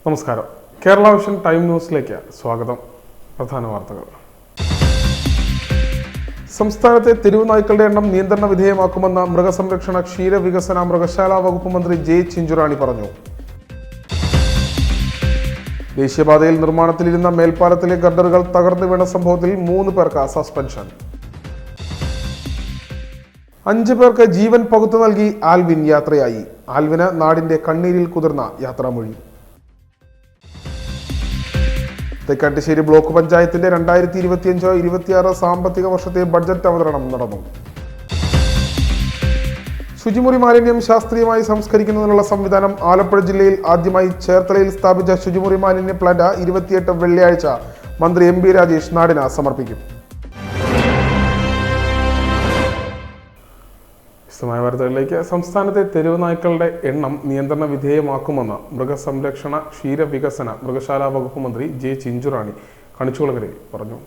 നമസ്കാരം. Kerala vision time ന്യൂസിലേക്ക് സ്വാഗതം. പ്രധാന വാർത്തകൾ. സംസ്ഥാനത്തെ തെരുവ് നായ്ക്കളുടെ എണ്ണം നിയന്ത്രണ വിധേയമാക്കുമെന്ന് മൃഗസംരക്ഷണ ക്ഷീരവികസന മൃഗശാല വകുപ്പ് മന്ത്രി ജെ ചിഞ്ചുറാണി പറഞ്ഞു. ദേശീയപാതയിൽ നിർമ്മാണത്തിലിരുന്ന മേൽപ്പാലത്തിലെ ഗർഡറുകൾ തകർന്നു വീണ സംഭവത്തിൽ 3 പേർക്ക് സസ്പെൻഷൻ. 5 പേർക്ക് ജീവൻ പകുത്തു നൽകി ആൽവിൻ യാത്രയായി. ആൽവിന് നാടിന്റെ കണ്ണീരിൽ കുതിർന്ന യാത്രാമൊഴി. തേക്കാട്ടുശ്ശേരി ബ്ലോക്ക് പഞ്ചായത്തിന്റെ 2025-26 സാമ്പത്തിക വർഷത്തെ ബഡ്ജറ്റ് അവതരണം നടന്നു. ശുചിമുറി മാലിന്യം ശാസ്ത്രീയമായി സംസ്കരിക്കുന്നതിനുള്ള സംവിധാനം ആലപ്പുഴ ജില്ലയിൽ ആദ്യമായി ചേർത്തലയിൽ സ്ഥാപിച്ച ശുചിമുറി മാലിന്യ പ്ലാന്റ് 28 വെള്ളിയാഴ്ച മന്ത്രി എം പി രാജേഷ് നാടിന് സമർപ്പിക്കും. വിശദമായ വാർത്തകളിലേക്ക്. സംസ്ഥാനത്തെ തെരുവ് നായ്ക്കളുടെ എണ്ണം നിയന്ത്രണ വിധേയമാക്കുമെന്ന് മൃഗസംരക്ഷണ ക്ഷീരവികസന മൃഗശാല വകുപ്പ് മന്ത്രി ജെ ചിഞ്ചുറാണി കണിച്ചുകുളങ്ങരയിൽ പറഞ്ഞു.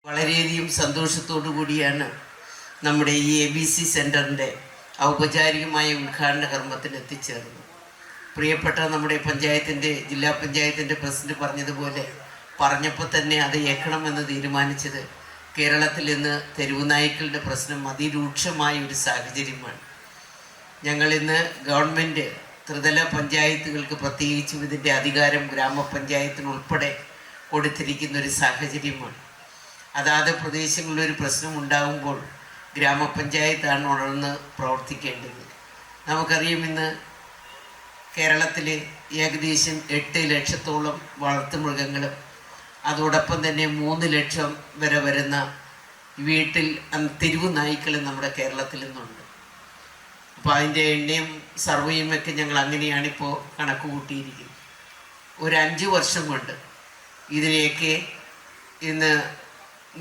വളരെയധികം സന്തോഷത്തോടു കൂടിയാണ് നമ്മുടെ ഈ ABC സെൻറ്ററിൻ്റെ ഔപചാരികമായ ഉദ്ഘാടന കർമ്മത്തിന് എത്തിച്ചേർന്നത്. പ്രിയപ്പെട്ട നമ്മുടെ ജില്ലാ പഞ്ചായത്തിൻ്റെ പ്രസിഡന്റ് പറഞ്ഞപ്പോൾ തന്നെ അത് ഏൽക്കണമെന്ന് തീരുമാനിച്ചത് കേരളത്തിൽ ഇന്ന് തെരുവ് നായ്ക്കളുടെ പ്രശ്നം അതിരൂക്ഷമായ ഒരു സാഹചര്യമാണ്. ഞങ്ങളിന്ന് ഗവൺമെൻറ് ത്രിതല പഞ്ചായത്തുകൾക്ക് പ്രത്യേകിച്ചും ഇതിൻ്റെ അധികാരം ഗ്രാമപഞ്ചായത്തിനുൾപ്പെടെ കൊടുത്തിരിക്കുന്ന ഒരു സാഹചര്യമാണ്. അതാത് പ്രദേശങ്ങളിലൊരു പ്രശ്നം ഉണ്ടാകുമ്പോൾ ഗ്രാമപഞ്ചായത്താണ് ഉണർന്ന് പ്രവർത്തിക്കേണ്ടത്. നമുക്കറിയാം, ഇന്ന് കേരളത്തിൽ ഏകദേശം 8 ലക്ഷത്തോളം വളർത്തുമൃഗങ്ങളും അതോടൊപ്പം തന്നെ 3 ലക്ഷം വരെ വരുന്ന വീട്ടിൽ തെരുവ് നായ്ക്കൾ നമ്മുടെ കേരളത്തിൽ നിന്നുണ്ട്. അപ്പോൾ അതിൻ്റെ എണ്ണയും സർവേയുമൊക്കെ ഞങ്ങൾ അങ്ങനെയാണിപ്പോൾ കണക്ക് കൂട്ടിയിരിക്കുന്നത്. ഒരു 5 വർഷം കൊണ്ട് ഇതിനെയൊക്കെ ഇന്ന്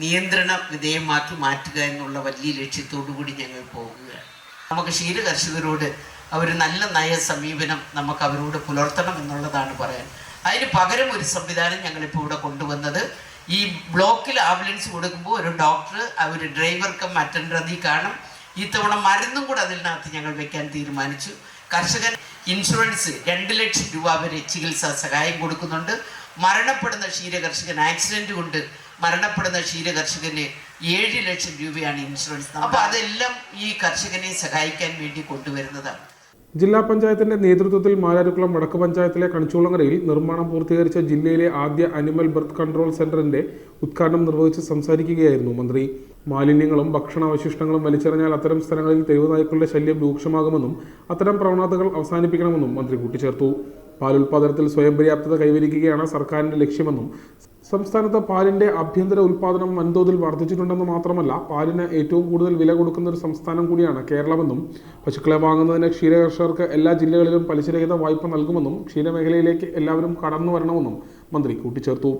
നിയന്ത്രണ വിധേയമാക്കി മാറ്റുക എന്നുള്ള വലിയ ലക്ഷ്യത്തോടു കൂടി ഞങ്ങൾ പോകുകയാണ്. നമുക്ക് ക്ഷീരകർഷകരോട് അവർ നല്ല നയ സമീപനം നമുക്ക് അവരോട് പുലർത്തണം എന്നുള്ളതാണ് പറയാൻ. അതിന് പകരം ഒരു സംവിധാനം ഞങ്ങളിപ്പോൾ ഇവിടെ കൊണ്ടുവന്നത്, ഈ ബ്ലോക്കിൽ ആംബുലൻസ് കൊടുക്കുമ്പോൾ ഒരു ഡോക്ടർ ഒരു ഡ്രൈവർക്കും അറ്റൻഡർ അതിൽ കാണും. ഇത്തവണ മരുന്നും കൂടെ അതിനകത്ത് ഞങ്ങൾ വെക്കാൻ തീരുമാനിച്ചു. കർഷകൻ ഇൻഷുറൻസ് 2 ലക്ഷം രൂപ വരെ ചികിത്സാ സഹായം കൊടുക്കുന്നുണ്ട്. മരണപ്പെടുന്ന ക്ഷീരകർഷകൻ ആക്സിഡന്റ് കൊണ്ട് മരണപ്പെടുന്ന ക്ഷീരകർഷകന് 7 ലക്ഷം രൂപയാണ് ഇൻഷുറൻസ്. അപ്പോൾ അതെല്ലാം ഈ കർഷകനെ സഹായിക്കാൻ വേണ്ടി കൊണ്ടുവരുന്നതാണ്. ജില്ലാ പഞ്ചായത്തിന്റെ നേതൃത്വത്തിൽ മാരാരിക്കുളം വടക്ക് പഞ്ചായത്തിലെ കണിച്ചുകുളങ്ങരയിൽ നിർമ്മാണം പൂർത്തീകരിച്ച ജില്ലയിലെ ആദ്യ അനിമൽ ബർത്ത് കൺട്രോൾ സെന്ററിന്റെ ഉദ്ഘാടനം നിർവഹിച്ച് സംസാരിക്കുകയായിരുന്നു മന്ത്രി. മാലിന്യങ്ങളും ഭക്ഷണാവശിഷ്ടങ്ങളും വലിച്ചെറിഞ്ഞാൽ അത്തരം സ്ഥലങ്ങളിൽ തെരുവ് നായ്ക്കളുടെ ശല്യം രൂക്ഷമാകുമെന്നും അത്തരം പ്രവണതകൾ അവസാനിപ്പിക്കണമെന്നും മന്ത്രി കൂട്ടിച്ചേർത്തു. പാലുൽപാദനത്തിൽ സ്വയം പര്യാപ്തത കൈവരിക്കുകയാണ് സർക്കാരിന്റെ ലക്ഷ്യമെന്നും സംസ്ഥാനത്ത് പാലിന്റെ ആഭ്യന്തര ഉൽപാദനം വൻതോതിൽ വർദ്ധിച്ചിട്ടുണ്ടെന്ന് മാത്രമല്ല, പാലിന് ഏറ്റവും കൂടുതൽ വില കൊടുക്കുന്ന ഒരു സംസ്ഥാനം കൂടിയാണ് കേരളമെന്നും പശുക്കളെ വാങ്ങുന്നതിന് ക്ഷീരകർഷകർക്ക് എല്ലാ ജില്ലകളിലും പലിശരഹിത വായ്പ നൽകുമെന്നും ക്ഷീരമേഖലയിലേക്ക് എല്ലാവരും കടന്നു വരണമെന്നും മന്ത്രി കൂട്ടിച്ചേർത്തു.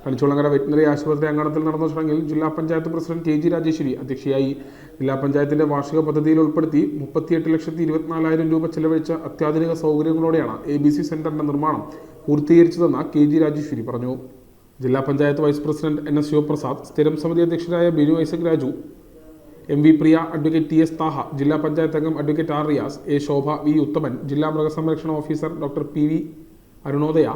കണിച്ചുകുളങ്ങര വെറ്റിനറി ആശുപത്രി അങ്കണത്തിൽ നടന്ന ചടങ്ങിൽ ജില്ലാ പഞ്ചായത്ത് പ്രസിഡന്റ് KG രാജേശ്വരി അധ്യക്ഷയായി. ജില്ലാ പഞ്ചായത്തിന്റെ വാർഷിക പദ്ധതിയിൽ ഉൾപ്പെടുത്തി 38,24,000 രൂപ ചെലവഴിച്ച അത്യാധുനിക സൗകര്യങ്ങളോടെയാണ് ABC സെന്ററിന്റെ നിർമ്മാണം പൂർത്തീകരിച്ചതെന്ന് KG രാജേശ്വരി പറഞ്ഞു. ജില്ലാ panchayat vice president NS Sivaprasad, സ്ഥിരം സമിതി അധ്യക്ഷരായ Binu Isaac Raju, MV Priya, advocate TS Thaha, ജില്ലാ പഞ്ചായത്ത് അംഗം advocate R Riyas, A Shobha, V Uthaman, ജില്ലാ മൃഗസംരക്ഷണ officer doctor PV Arunodaya,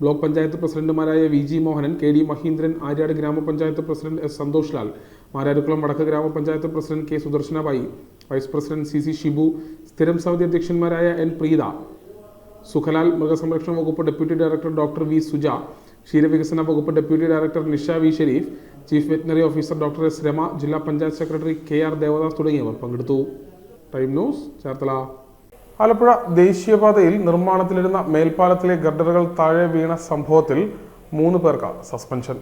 block panchayat പ്രസിഡന്റുമാരായ VG മോഹനൻ, KD മഹീന്ദ്രൻ, ആര്യാട് ഗ്രാമപഞ്ചായത്ത് പ്രസിഡന്റ് S സന്തോഷ് ലാൽ, മാരാരിക്കുളം വടക്ക് ഗ്രാമപഞ്ചായത്ത് president K Sudarsanabai, vice president CC Shibu, സ്ഥിരം സമിതി അധ്യക്ഷന്മാരായ N പ്രീത, സുഖലാൽ, മൃഗസംരക്ഷണ വകുപ്പ് deputy director doctor V Suja, ക്ഷീരവികസന വകുപ്പ് deputy director Nisha V Sherif, chief veterinary officer doctor S Rama, ജില്ലാ പഞ്ചായത്ത് സെക്രട്ടറി KR ദേവദാസ് തുടങ്ങിയവർ പങ്കെടുത്തു. Time news, Cherthala. ആലപ്പുഴ ദേശീയപാതയിൽ നിർമ്മാണത്തിലിരുന്ന മേൽപ്പാലത്തിലെ ഗർഡറുകൾ താഴെ വീണ സംഭവത്തിൽ 3 പേർക്ക് സസ്പെൻഷൻ.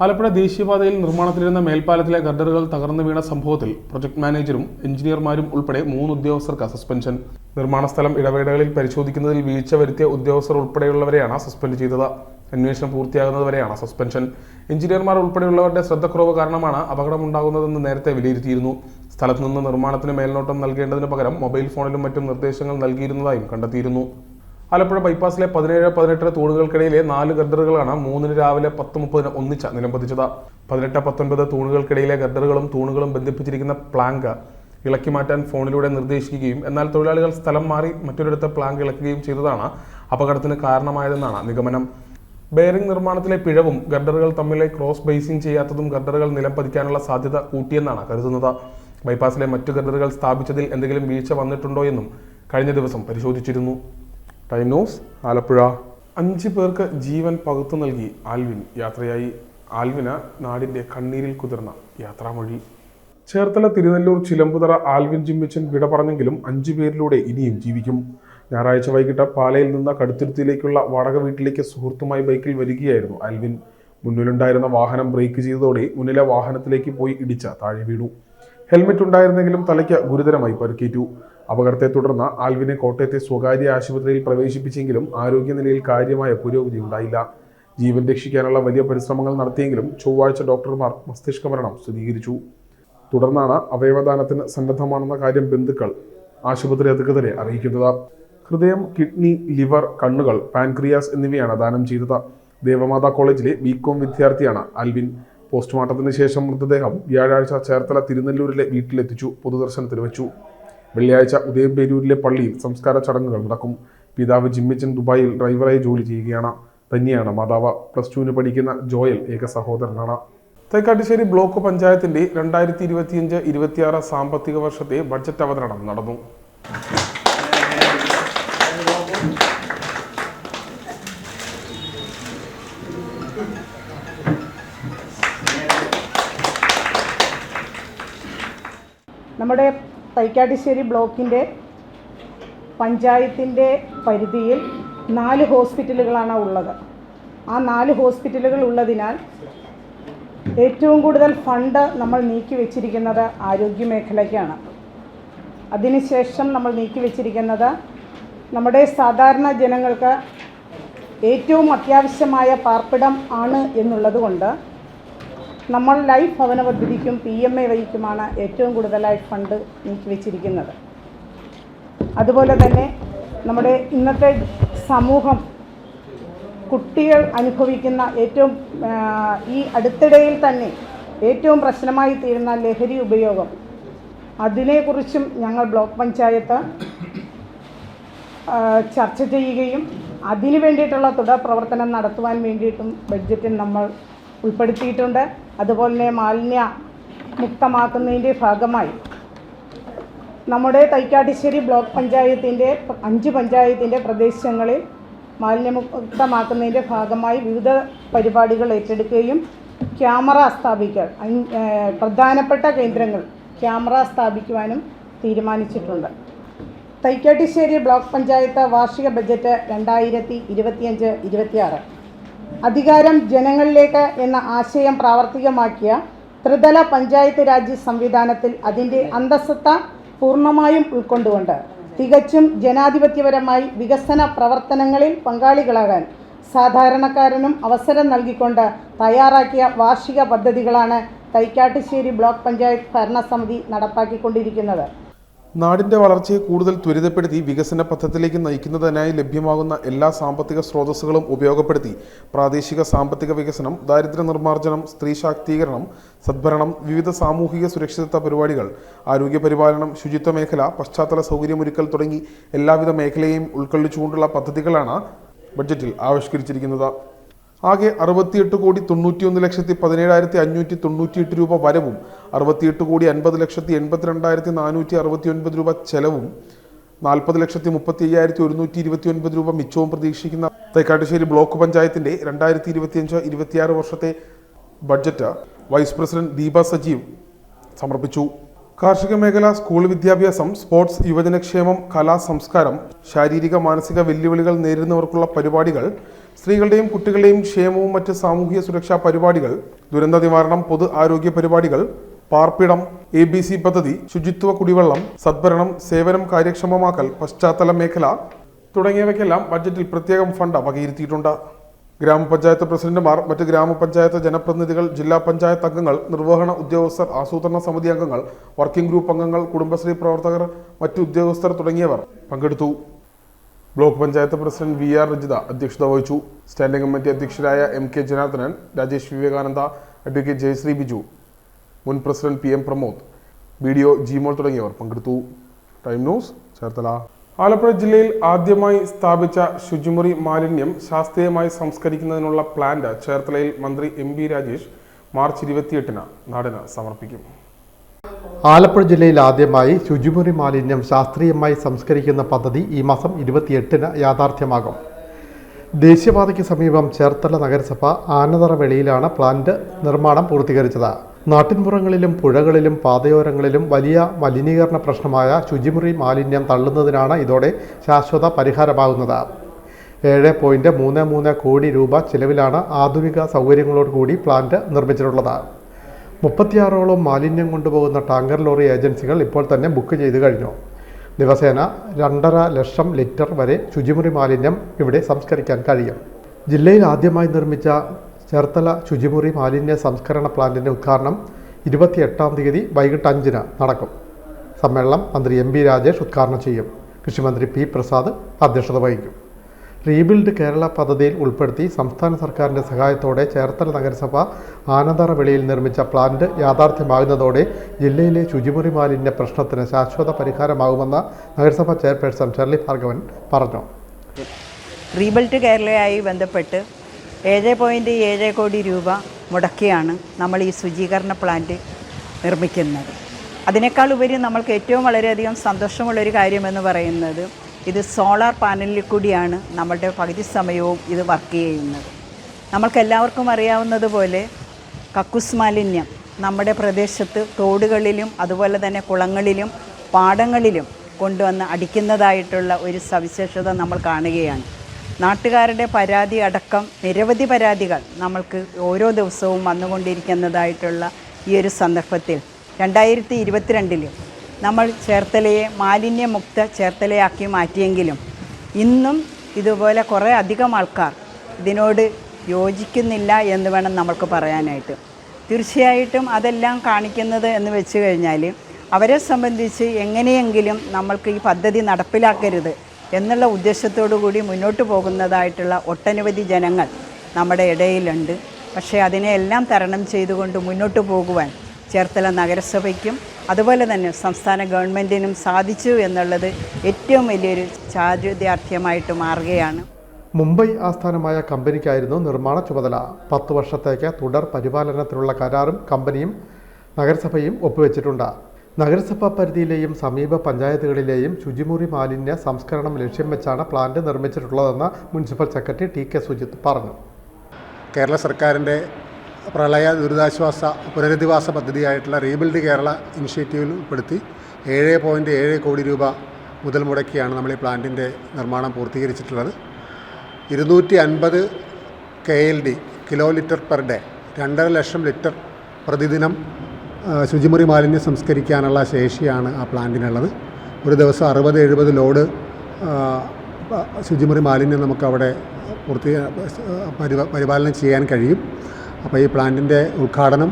ആലപ്പുഴ ദേശീയപാതയിൽ നിർമ്മാണത്തിലിരുന്ന മേൽപ്പാലത്തിലെ ഗർഡറുകൾ തകർന്നു വീണ സംഭവത്തിൽ പ്രൊജക്ട് മാനേജരും എഞ്ചിനീയർമാരും ഉൾപ്പെടെ 3 ഉദ്യോഗസ്ഥർക്ക് സസ്പെൻഷൻ. നിർമ്മാണ സ്ഥലം ഇടവേളകളിൽ പരിശോധിക്കുന്നതിൽ വീഴ്ച വരുത്തിയ ഉദ്യോഗസ്ഥർ ഉൾപ്പെടെയുള്ളവരെയാണ് സസ്പെൻഡ് ചെയ്തത്. അന്വേഷണം പൂർത്തിയാകുന്നതുവരെയാണ് സസ്പെൻഷൻ. എഞ്ചിനീയർമാർ ഉൾപ്പെടെയുള്ളവരുടെ ശ്രദ്ധക്കുറവ് കാരണമാണ് അപകടമുണ്ടാകുന്നതെന്ന് നേരത്തെ വിലയിരുത്തിയിരുന്നു. സ്ഥലത്ത് നിന്ന് നിർമ്മാണത്തിന് മേൽനോട്ടം നൽകേണ്ടതിന് പകരം മൊബൈൽ ഫോണിലും മറ്റും നിർദ്ദേശങ്ങൾ നൽകിയിരുന്നതായും കണ്ടെത്തിയിരുന്നു. ആലപ്പുഴ ബൈപ്പാസിലെ 17-18 തൂണുകൾക്കിടയിലെ 4 ഗർഡറുകളാണ് 3 രാവിലെ 10:30 ഒന്നിച്ച് നിലംപതിച്ചത്. 18-19 തൂണുകൾക്കിടയിലെ ഗർഡറുകളും തൂണുകളും ബന്ധിപ്പിച്ചിരിക്കുന്ന പ്ലാങ്ക് ഇളക്കി മാറ്റാൻ ഫോണിലൂടെ നിർദ്ദേശിക്കുകയും എന്നാൽ തൊഴിലാളികൾ സ്ഥലം മാറി മറ്റൊരിടത്ത് പ്ലാങ്ക് ഇളക്കുകയും ചെയ്തതാണ് അപകടത്തിന് കാരണമായതെന്നാണ് നിഗമനം. ബെയറിംഗ് നിർമ്മാണത്തിലെ പിഴവും ഗർഡറുകൾ തമ്മിലെ ക്രോസ് ബേസിംഗ് ചെയ്യാത്തതും ഗർഡറുകൾ നിലം പതിക്കാനുള്ള സാധ്യത കൂട്ടിയെന്നാണ് കരുതുന്നത്. ബൈപ്പാസിലെ മറ്റു ഗർഡറുകൾ സ്ഥാപിച്ചതിൽ എന്തെങ്കിലും വീഴ്ച വന്നിട്ടുണ്ടോ എന്നും കഴിഞ്ഞ ദിവസം പരിശോധിച്ചിരുന്നു. Time news, Alappuzha. 5 പേർക്ക് ജീവൻ പകുത്തു നൽകി ആൽവിൻ യാത്രയായി. ആൽവിന് നാടിന്റെ കണ്ണീരിൽ കുതിർന്ന യാത്രാമൊഴി. ചേർത്തല തിരുനെല്ലൂർ ചിലമ്പുതറ ആൽവിൻ ജിമ്മിച്ചൻ വിട പറഞ്ഞെങ്കിലും 5 പേരിലൂടെ ഇനിയും ജീവിക്കും. ഞായറാഴ്ച വൈകിട്ട് പാലയിൽ നിന്ന് കടുത്തുരുത്തിയിലേക്കുള്ള വാടക വീട്ടിലേക്ക് സുഹൃത്തുമായി ബൈക്കിൽ വരികയായിരുന്നു ആൽവിൻ. മുന്നിലുണ്ടായിരുന്ന വാഹനം ബ്രേക്ക് ചെയ്തതോടെ മുന്നിലെ വാഹനത്തിലേക്ക് പോയി ഇടിച്ച താഴെ വീണു. ഹെൽമെറ്റ് ഉണ്ടായിരുന്നെങ്കിലും തലയ്ക്ക് ഗുരുതരമായി പരിക്കേറ്റു. അപകടത്തെ തുടർന്ന് ആൽവിനെ കോട്ടയത്തെ സ്വകാര്യ ആശുപത്രിയിൽ പ്രവേശിപ്പിച്ചെങ്കിലും ആരോഗ്യനിലയിൽ കാര്യമായ പുരോഗതി ഉണ്ടായില്ല. ജീവൻ രക്ഷിക്കാനുള്ള വലിയ പരിശ്രമങ്ങൾ നടത്തിയെങ്കിലും ചൊവ്വാഴ്ച ഡോക്ടർമാർ മസ്തിഷ്ക മരണം സ്ഥിരീകരിച്ചു. തുടർന്നാണ് അവയവദാനത്തിന് സന്നദ്ധമാണെന്ന കാര്യം ബന്ധുക്കൾ ആശുപത്രി അധികൃതരെ അറിയിക്കുന്നത്. ഹൃദയം, കിഡ്നി, ലിവർ, കണ്ണുകൾ, പാൻക്രിയാസ് എന്നിവയാണ് ദാനം ചെയ്തത്. ദേവമാതാ കോളേജിലെ ബികോം വിദ്യാർത്ഥിയാണ് ആൽവിൻ. പോസ്റ്റ്മോർട്ടത്തിന് ശേഷം മൃതദേഹം വ്യാഴാഴ്ച ചേർത്തല തിരുനെല്ലൂരിലെ വീട്ടിലെത്തിച്ചു പൊതുദർശനത്തിന് വെച്ചു. വെള്ളിയാഴ്ച ഉദയംപേരൂരിലെ പള്ളിയിൽ സംസ്കാര ചടങ്ങുകൾ നടക്കും. പിതാവ് ജിമ്മിച്ചൻ ദുബായിൽ ഡ്രൈവറായി ജോലി ചെയ്യുകയാണ്. തന്നെയാണ് മാതാവ്. +2 പഠിക്കുന്ന ജോയൽ ഏക സഹോദരനാണ്. തൈക്കാട്ടുശ്ശേരി ബ്ലോക്ക് പഞ്ചായത്തിന്റെ 2025-26 സാമ്പത്തിക വർഷത്തെ ബഡ്ജറ്റ് അവതരണം നടന്നു. നമ്മുടെ തൈക്കാട്ടുശ്ശേരി ബ്ലോക്കിൻ്റെ പഞ്ചായത്തിൻ്റെ പരിധിയിൽ 4 ഹോസ്പിറ്റലുകളാണ് ഉള്ളത്. ആ 4 ഹോസ്പിറ്റലുകൾ ഉള്ളതിനാൽ ഏറ്റവും കൂടുതൽ ഫണ്ട് നമ്മൾ നീക്കി വെച്ചിരിക്കുന്നത് ആരോഗ്യ മേഖലയ്ക്കാണ്. അതിനുശേഷം നമ്മൾ നീക്കി വെച്ചിരിക്കുന്നത് നമ്മുടെ സാധാരണ ജനങ്ങൾക്ക് ഏറ്റവും അത്യാവശ്യമായ പാർപ്പിടം ആണ് എന്നുള്ളത് കൊണ്ട് നമ്മൾ ലൈഫ് ഭവന പദ്ധതിക്കും PMAYക്കുമാണ് ഏറ്റവും കൂടുതലായി ഫണ്ട് നീക്കി വെച്ചിരിക്കുന്നത്. അതുപോലെ തന്നെ നമ്മുടെ ഇന്നത്തെ സമൂഹം കുട്ടികൾ അനുഭവിക്കുന്ന ഏറ്റവും ഈ അടുത്തിടയിൽ തന്നെ ഏറ്റവും പ്രശ്നമായി തീരുന്ന ലഹരി ഉപയോഗം, അതിനെക്കുറിച്ചും ഞങ്ങൾ ബ്ലോക്ക് പഞ്ചായത്ത് ചർച്ച ചെയ്യുകയും അതിനു വേണ്ടിയിട്ടുള്ള തുടർ പ്രവർത്തനം നടത്തുവാൻ വേണ്ടിയിട്ടും ബഡ്ജറ്റിൽ നമ്മൾ ഉൾപ്പെടുത്തിയിട്ടുണ്ട്. അതുപോലെ തന്നെ മാലിന്യ മുക്തമാക്കുന്നതിൻ്റെ ഭാഗമായി നമ്മുടെ തൈക്കാട്ടുശ്ശേരി ബ്ലോക്ക് പഞ്ചായത്തിൻ്റെ 5 പഞ്ചായത്തിൻ്റെ പ്രദേശങ്ങളിൽ മാലിന്യമുക്തമാക്കുന്നതിൻ്റെ ഭാഗമായി വിവിധ പരിപാടികൾ ഏറ്റെടുക്കുകയും ക്യാമറ സ്ഥാപിക്കാൻ പ്രധാനപ്പെട്ട കേന്ദ്രങ്ങൾ ക്യാമറ സ്ഥാപിക്കുവാനും തീരുമാനിച്ചിട്ടുണ്ട്. തൈക്കാട്ടുശ്ശേരി ബ്ലോക്ക് പഞ്ചായത്ത് വാർഷിക ബഡ്ജറ്റ് 2025-26 അധികാരം ജനങ്ങളിലേക്ക് എന്ന ആശയം പ്രാവർത്തികമാക്കിയ ത്രിതല പഞ്ചായത്ത് രാജ് സംവിധാനത്തിൽ അതിൻ്റെ അന്തസ്സത്ത പൂർണ്ണമായും ഉൾക്കൊണ്ടുകൊണ്ട് തികച്ചും ജനാധിപത്യപരമായി വികസന പ്രവർത്തനങ്ങളിൽ പങ്കാളികളാകാൻ സാധാരണക്കാരനും അവസരം നൽകിക്കൊണ്ട് തയ്യാറാക്കിയ വാർഷിക പദ്ധതികളാണ് തൈക്കാട്ടുശ്ശേരി ബ്ലോക്ക് പഞ്ചായത്ത് ഭരണസമിതി നടപ്പാക്കിക്കൊണ്ടിരിക്കുന്നത്. നാടിന്റെ വളർച്ചയെ കൂടുതൽ ത്വരിതപ്പെടുത്തി വികസന പഥത്തിലേക്ക് നയിക്കുന്നതിനായി ലഭ്യമാകുന്ന എല്ലാ സാമ്പത്തിക സ്രോതസ്സുകളും ഉപയോഗപ്പെടുത്തി പ്രാദേശിക സാമ്പത്തിക വികസനം, ദാരിദ്ര്യ നിർമ്മാർജ്ജനം, സ്ത്രീ ശാക്തീകരണം, സദ്ഭരണം, വിവിധ സാമൂഹിക സുരക്ഷിതത്വ പരിപാടികൾ, ആരോഗ്യ പരിപാലനം, ശുചിത്വ മേഖല, പശ്ചാത്തല സൗകര്യമൊരുക്കൽ തുടങ്ങി എല്ലാവിധ മേഖലയെയും ഉൾക്കൊള്ളിച്ചുകൊണ്ടുള്ള പദ്ധതികളാണ് ബഡ്ജറ്റിൽ ആവിഷ്കരിച്ചിരിക്കുന്നത്. ആകെ 68,91,17,598 രൂപ വരവും 68,50,82,469 രൂപ ചെലവും 40,35,129 രൂപ മിച്ചവും പ്രതീക്ഷിക്കുന്ന തൈക്കാട്ടുശ്ശേരി ബ്ലോക്ക് പഞ്ചായത്തിന്റെ 2025-26 വർഷത്തെ budget vice president Deepa Sajeev സമർപ്പിച്ചു. കാർഷിക മേഖല, സ്കൂൾ വിദ്യാഭ്യാസം, സ്പോർട്സ്, യുവജനക്ഷേമം, കലാ, സംസ്കാരം, ശാരീരിക മാനസിക വെല്ലുവിളികൾ നേരിടുന്നവർക്കുള്ള പരിപാടികൾ, സ്ത്രീകളുടെയും കുട്ടികളുടെയും ക്ഷേമവും മറ്റ് സാമൂഹിക സുരക്ഷാ പരിപാടികൾ, ദുരന്ത നിവാരണം, പൊതു ആരോഗ്യ പരിപാടികൾ, പാർപ്പിടം, ABC പദ്ധതി, ശുചിത്വ, കുടിവെള്ളം, സദ്ഭരണം, സേവനം കാര്യക്ഷമമാക്കൽ, പശ്ചാത്തല മേഖല തുടങ്ങിയവയ്ക്കെല്ലാം ബഡ്ജറ്റിൽ പ്രത്യേകം ഫണ്ട് വകയിരുത്തിയിട്ടുണ്ട്. ഗ്രാമപഞ്ചായത്ത് പ്രസിഡന്റുമാർ, മറ്റ് ഗ്രാമപഞ്ചായത്ത് ജനപ്രതിനിധികൾ, ജില്ലാ പഞ്ചായത്ത് അംഗങ്ങൾ, നിർവഹണ ഉദ്യോഗസ്ഥർ, ആസൂത്രണ സമിതി അംഗങ്ങൾ, വർക്കിംഗ് ഗ്രൂപ്പ് അംഗങ്ങൾ, കുടുംബശ്രീ പ്രവർത്തകർ, മറ്റു ഉദ്യോഗസ്ഥർ തുടങ്ങിയവർ പങ്കെടുത്തു. Block panchayat president VR Rajitha അധ്യക്ഷത വഹിച്ചു. സ്റ്റാൻഡിംഗ് കമ്മിറ്റി അധ്യക്ഷരായ MK ജനാർദ്ദനൻ, രാജേഷ് വിവേകാനന്ദ, അഡ്വക്കേറ്റ് ജയശ്രീ ബിജു, മുൻ president PM Pramod, BDO Jimol തുടങ്ങിയവർ പങ്കെടുത്തു. Time news Cherthala. ആലപ്പുഴ ജില്ലയിൽ ആദ്യമായി സ്ഥാപിച്ച ശുചിമുറി മാലിന്യം ശാസ്ത്രീയമായി സംസ്കരിക്കുന്നതിനുള്ള പ്ലാന്റ് ചേർത്തലയിൽ മന്ത്രി MB രാജേഷ് മാർച്ച് 28-ന് നാടിന് സമർപ്പിക്കും. ആലപ്പുഴ ജില്ലയിൽ ആദ്യമായി ശുചിമുറി മാലിന്യം ശാസ്ത്രീയമായി സംസ്കരിക്കുന്ന പദ്ധതി ഈ മാസം 28-ന് യാഥാർത്ഥ്യമാകും. ദേശീയപാതയ്ക്ക് സമീപം ചേർത്തല നഗരസഭ ആനതറ വെളിയിലാണ് പ്ലാന്റ് നിർമ്മാണം പൂർത്തീകരിച്ചത്. നാട്ടിൻപുറങ്ങളിലും പുഴകളിലും പാതയോരങ്ങളിലും വലിയ മലിനീകരണ പ്രശ്നമായ ശുചിമുറി മാലിന്യം തള്ളുന്നതിനാണ് ഇതോടെ ശാശ്വത പരിഹാരമാകുന്നത്. 7.33 കോടി രൂപ ചിലവിലാണ് ആധുനിക സൗകര്യങ്ങളോടുകൂടി പ്ലാന്റ് നിർമ്മിച്ചിട്ടുള്ളത്. 36ഓളം മാലിന്യം കൊണ്ടുപോകുന്ന ടാങ്കർ ലോറി ഏജൻസികൾ ഇപ്പോൾ തന്നെ ബുക്ക് ചെയ്ത് കഴിഞ്ഞു. ദിവസേന 2.5 ലക്ഷം ലിറ്റർ വരെ ശുചിമുറി മാലിന്യം ഇവിടെ സംസ്കരിക്കാൻ കഴിയും. ജില്ലയിൽ ആദ്യമായി നിർമ്മിച്ച ചേർത്തല ശുചിമുറി മാലിന്യ സംസ്കരണ പ്ലാന്റിൻ്റെ ഉദ്ഘാടനം 28-ാം തീയതി വൈകിട്ട് 5-ന് നടക്കും. സമ്മേളനം മന്ത്രി MB രാജേഷ് ഉദ്ഘാടനം ചെയ്യും. കൃഷിമന്ത്രി P പ്രസാദ് അധ്യക്ഷത വഹിക്കും. റീബിൽഡ് കേരള പദ്ധതിയിൽ ഉൾപ്പെടുത്തി സംസ്ഥാന സർക്കാരിൻ്റെ സഹായത്തോടെ ചേർത്തല നഗരസഭ ആനന്ദറ വെളിയിൽ നിർമ്മിച്ച പ്ലാന്റ് യാഥാർത്ഥ്യമാകുന്നതോടെ ജില്ലയിലെ ശുചിമുറി മാലിന്യ പ്രശ്നത്തിന് ശാശ്വത പരിഹാരമാകുമെന്ന് നഗരസഭാ ചെയർപേഴ്സൺ ഷെർലി ഭാർഗവൻ പറഞ്ഞു. റീബിൽഡ് കേരളയായി ബന്ധപ്പെട്ട് 7.7 കോടി രൂപ മുടക്കിയാണ് നമ്മൾ ഈ ശുചീകരണ പ്ലാന്റ് നിർമ്മിക്കുന്നത്. അതിനേക്കാൾ ഉപരി നമ്മൾക്ക് ഏറ്റവും വളരെയധികം സന്തോഷമുള്ളൊരു കാര്യമെന്ന് പറയുന്നത് ഇത് സോളാർ പാനലിൽ കൂടിയാണ് നമ്മളുടെ പകുതി സമയവും ഇത് വർക്ക് ചെയ്യുന്നത്. നമ്മൾക്കെല്ലാവർക്കും അറിയാവുന്നതുപോലെ കക്കൂസ് മാലിന്യം നമ്മുടെ പ്രദേശത്ത് തോടുകളിലും അതുപോലെ തന്നെ കുളങ്ങളിലും പാടങ്ങളിലും കൊണ്ടുവന്ന് അടിക്കുന്നതായിട്ടുള്ള ഒരു സവിശേഷത നമ്മൾ കാണുകയാണ്. നാട്ടുകാരുടെ പരാതി അടക്കം നിരവധി പരാതികൾ നമ്മൾക്ക് ഓരോ ദിവസവും വന്നുകൊണ്ടിരിക്കുന്നതായിട്ടുള്ള ഈ ഒരു സന്ദർഭത്തിൽ 2022 നമ്മൾ ചേർത്തലയെ മാലിന്യമുക്ത ചേർത്തലയാക്കി മാറ്റിയെങ്കിലും ഇന്നും ഇതുപോലെ കുറേ അധികം ആൾക്കാർ ഇതിനോട് യോജിക്കുന്നില്ല എന്ന് വേണം നമ്മൾക്ക് പറയാനായിട്ട്. തീർച്ചയായിട്ടും അതെല്ലാം കാണിക്കുന്നത് എന്ന് വെച്ച് കഴിഞ്ഞാൽ അവരെ സംബന്ധിച്ച് എങ്ങനെയെങ്കിലും നമ്മൾക്ക് ഈ പദ്ധതി നടപ്പിലാക്കരുത് എന്നുള്ള ഉദ്ദേശത്തോടു കൂടി മുന്നോട്ട് പോകുന്നതായിട്ടുള്ള ഒട്ടനവധി ജനങ്ങൾ നമ്മുടെ ഇടയിലുണ്ട്. പക്ഷേ അതിനെയെല്ലാം തരണം ചെയ്തുകൊണ്ട് മുന്നോട്ട് പോകുവാൻ ചേർത്തല നഗരസഭയ്ക്കും അതുപോലെ തന്നെ സംസ്ഥാന ഗവൺമെൻറ്റിനും സാധിച്ചു എന്നുള്ളത് ഏറ്റവും വലിയൊരു ചാരിതാർത്ഥ്യമായിട്ട് മാറുകയാണ്. മുംബൈ ആസ്ഥാനമായ കമ്പനിക്കായിരുന്നു നിർമ്മാണ ചുമതല. 10 വർഷത്തേക്ക് തുടർ പരിപാലനത്തിനുള്ള കരാറും കമ്പനിയും നഗരസഭയും ഒപ്പുവെച്ചിട്ടുണ്ട്. നഗരസഭാ പരിധിയിലെയും സമീപ പഞ്ചായത്തുകളിലെയും ശുചിമുറി മാലിന്യ സംസ്കരണം ലക്ഷ്യം വെച്ചാണ് പ്ലാന്റ് നിർമ്മിച്ചിട്ടുള്ളതെന്ന് മുനിസിപ്പൽ സെക്രട്ടറി TK സുജിത്ത് പറഞ്ഞു. കേരള സർക്കാരിൻ്റെ പ്രളയ ദുരിതാശ്വാസ പുനരധിവാസ പദ്ധതിയായിട്ടുള്ള റീബിൽഡ് കേരള ഇനിഷ്യേറ്റീവിൽ ഉൾപ്പെടുത്തി 7.7 കോടി രൂപ മുതൽ മുടക്കിയാണ് നമ്മൾ ഈ പ്ലാന്റിൻ്റെ നിർമ്മാണം പൂർത്തീകരിച്ചിട്ടുള്ളത്. 250 KLD kilo litre per day 2.5 ലക്ഷം ലിറ്റർ പ്രതിദിനം ശുചിമുറി മാലിന്യം സംസ്കരിക്കാനുള്ള ശേഷിയാണ് ആ പ്ലാന്റിനുള്ളത്. ഒരു ദിവസം 60-70 ലോഡ് ശുചിമുറി മാലിന്യം നമുക്കവിടെ പരിപാലനം ചെയ്യാൻ കഴിയും. അപ്പോൾ ഈ പ്ലാന്റിൻ്റെ ഉദ്ഘാടനം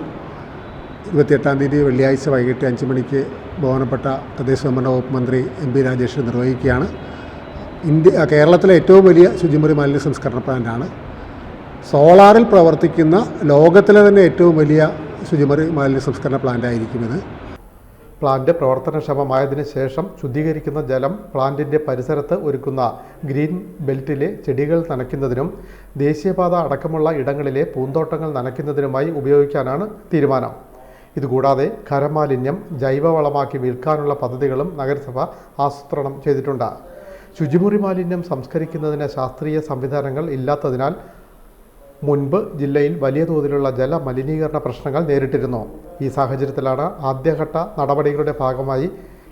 28-ാം തീയതി വെള്ളിയാഴ്ച വൈകിട്ട് 5 മണിക്ക് ബഹുമാനപ്പെട്ട തദ്ദേശ സ്വയംഭരണ വകുപ്പ് മന്ത്രി MB രാജേഷ് നിർവഹിക്കുകയാണ്. കേരളത്തിലെ ഏറ്റവും വലിയ ശുചിമുറി മാലിന്യ സംസ്കരണ പ്ലാന്റാണ്. സോളാറിൽ പ്രവർത്തിക്കുന്ന ലോകത്തിലെ തന്നെ ഏറ്റവും വലിയ ശുചിമുറി മാലിന്യ സംസ്കരണ പ്ലാന്റായിരിക്കും ഇത്. പ്ലാന്റ് പ്രവർത്തനക്ഷമമായതിനു ശേഷം ശുദ്ധീകരിക്കുന്ന ജലം പ്ലാന്റിൻ്റെ പരിസരത്ത് ഒരുക്കുന്ന ഗ്രീൻ ബെൽറ്റിലെ ചെടികൾ നനയ്ക്കുന്നതിനും ദേശീയപാത അടക്കമുള്ള ഇടങ്ങളിലെ പൂന്തോട്ടങ്ങൾ നനയ്ക്കുന്നതിനുമായി ഉപയോഗിക്കാനാണ് തീരുമാനം. ഇതുകൂടാതെ ഖരമാലിന്യം ജൈവവളമാക്കി വിൽക്കാനുള്ള പദ്ധതികളും നഗരസഭ ആസൂത്രണം ചെയ്തിട്ടുണ്ട്. ശുചിമുറി മാലിന്യം സംസ്കരിക്കുന്നതിന് ശാസ്ത്രീയ സംവിധാനങ്ങൾ ഇല്ലാത്തതിനാൽ മുൻപ് ജില്ലയിൽ വലിയ തോതിലുള്ള ജലമലിനീകരണ പ്രശ്നങ്ങൾ നേരിട്ടിരുന്നു. ഈ സാഹചര്യത്തിലാണ് ആദ്യഘട്ട നടപടികളുടെ ഭാഗമായി